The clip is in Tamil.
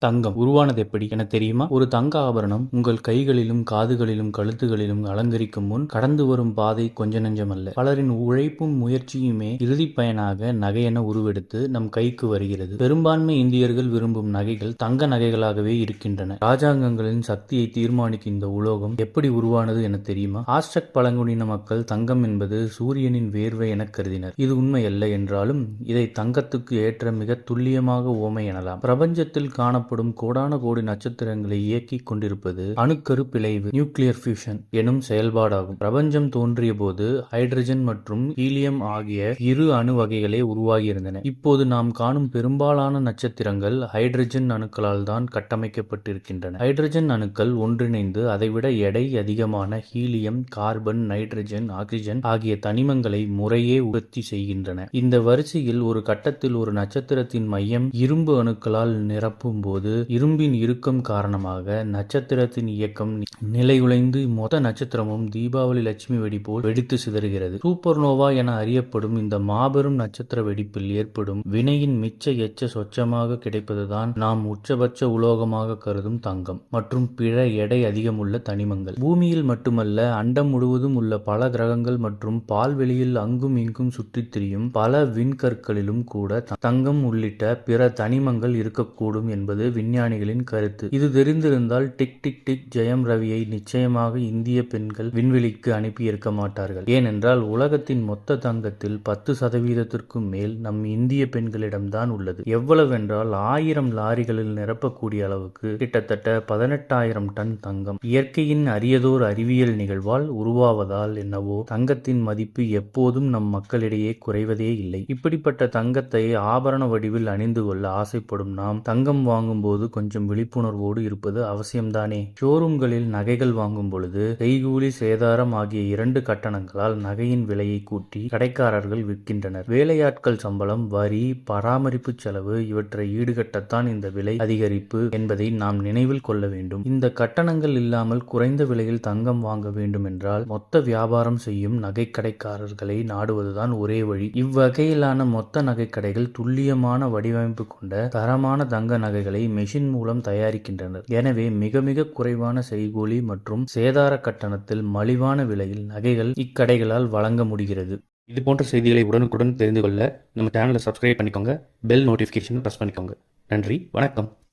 தங்கம் உருவானது எப்படி என தெரியுமா? ஒரு தங்க ஆபரணம் உங்கள் கைகளிலும் காதுகளிலும் கழுத்துகளிலும் அலங்கரிக்கும் முன் கடந்து வரும் பாதை கொஞ்ச நெஞ்சமல்ல. பலரின் உழைப்பும் முயற்சியுமே இறுதி பயனாக நகையென உருவெடுத்து நம் கைக்கு வருகிறது. பெரும்பான்மை இந்தியர்கள் விரும்பும் நகைகள் தங்க நகைகளாகவே இருக்கின்றன. ராஜாங்கங்களின் சக்தியை தீர்மானிக்கும் இந்த உலோகம் எப்படி உருவானது என தெரியுமா? ஆஸ்டக் பழங்குடியின மக்கள் தங்கம் என்பது சூரியனின் வேர்வை என கருதினர். இது உண்மையல்ல என்றாலும் இதை தங்கத்துக்கு ஏற்ற மிக துல்லியமாக உவமை எனலாம். பிரபஞ்சத்தில் காணப்படும் கோடான கோடி நட்சத்திரங்களை இயக்கிக் கொண்டிருப்பது அணுக்கரு பிளவு நியூக்ளியர் ஃபியூஷன் எனும் செயல்பாடாகும். பிரபஞ்சம் தோன்றிய போது ஹைட்ரஜன் மற்றும் ஹீலியம் ஆகிய இரு அணு வகைகளே உருவாகியிருந்தன. இப்போது நாம் காணும் பெரும்பாலான நட்சத்திரங்கள் ஹைட்ரஜன் அணுக்களால் தான் கட்டமைக்கப்பட்டிருக்கின்றன. ஹைட்ரஜன் அணுக்கள் ஒன்றிணைந்து அதைவிட எடை அதிகமான ஹீலியம், கார்பன், நைட்ரஜன், ஆக்சிஜன் ஆகிய தனிமங்களை முறையே உற்பத்தி செய்கின்றன. இந்த வரிசையில் ஒரு கட்டத்தில் ஒரு நட்சத்திரத்தின் மையம் இரும்பு அணுக்களால் நிரப்பும் போது இரும்பின் இறுக்கம் காரணமாக நட்சத்திரத்தின் இயக்கம் நிலைகுலைந்து மொத்த நட்சத்திரமும் தீபாவளி லட்சுமி வெடி போல் வெடித்து சிதறுகிறது. சூப்பர்னோவா என அறியப்படும் இந்த மாபெரும் நட்சத்திர வெடிப்பில் ஏற்படும் வினையின் மிச்ச எச்ச சொச்சமாக கிடைப்பதுதான் நாம் உச்சபட்ச உலோகமாக கருதும் தங்கம் மற்றும் பிற எடை அதிகமுள்ள தனிமங்கள். பூமியில் மட்டுமல்ல, அண்டம் முழுவதும் உள்ள பல கிரகங்கள் மற்றும் பால்வெளியில் அங்கும் இங்கும் சுற்றித் திரியும் பல விண்கற்களிலும் கூட தங்கம் உள்ளிட்ட பிற தனிமங்கள் இருக்கக்கூடும் என்பது விஞ்ஞானிகளின் கருத்து. இது தெரிந்திருந்தால் டிக் டிக் டிக் ஜெயம் ரவியை நிச்சயமாக இந்திய பெண்கள் விண்வெளிக்கு அனுப்பி இருக்க மாட்டார்கள். ஏனென்றால் உலகத்தின் மொத்த தங்கத்தில் 10% மேல் நம் இந்திய பெண்களிடம்தான் உள்ளது. எவ்வளவென்றால் 1000 லாரிகளில் நிரப்பக்கூடிய அளவுக்கு கிட்டத்தட்ட 18,000 டன் தங்கம். இயற்கையின் அரியதோர் அறிவியல் நிகழ்வால் உருவாவதால் என்னவோ தங்கத்தின் மதிப்பு எப்போதும் நம் மக்களிடையே குறைவதே இல்லை. இப்படிப்பட்ட தங்கத்தை ஆபரண வடிவில் அணிந்து கொள்ள ஆசைப்படும் நாம் தங்கம் வாங்கும் போது கொஞ்சம் விழிப்புணர்வோடு இருப்பது அவசியம்தானே. ஷோரூம்களில் நகைகள் வாங்கும் பொழுது செய்கூலி, சேதாரம் ஆகிய 2 கட்டணங்களால் நகையின் விலையை கூட்டி கடைக்காரர்கள் விற்கின்றனர். வேலையாட்கள் சம்பளம், வரி, பராமரிப்பு செலவு இவற்றை ஈடுகட்டத்தான் இந்த விலை அதிகரிப்பு என்பதை நாம் நினைவில் கொள்ள வேண்டும். இந்த கட்டணங்கள் இல்லாமல் குறைந்த விலையில் தங்கம் வாங்க வேண்டும் என்றால் மொத்த வியாபாரம் செய்யும் நகைக்கடைக்காரர்களை நாடுவதுதான் ஒரே வழி. இவ்வகையிலான மொத்த நகைக்கடைகள் துல்லியமான வடிவமைப்பு கொண்ட தரமான தங்க நகைகளை மெஷின் மூலம் தயாரிக்கின்றனர். எனவே மிக மிக குறைவான செய்கூலி மற்றும் சேதார கட்டணத்தில் மலிவான விலையில் நகைகள் இக்கடைகளால் வழங்க முடிகிறது. இது போன்ற செய்திகளை உடனுக்குடன் தெரிந்து கொள்ள நம்ம சேனலை சப்ஸ்கிரைப் பண்ணிக்கோங்க. பெல் நோட்டிஃபிகேஷன் பிரஸ் பண்ணிக்கோங்க. நன்றி, வணக்கம்.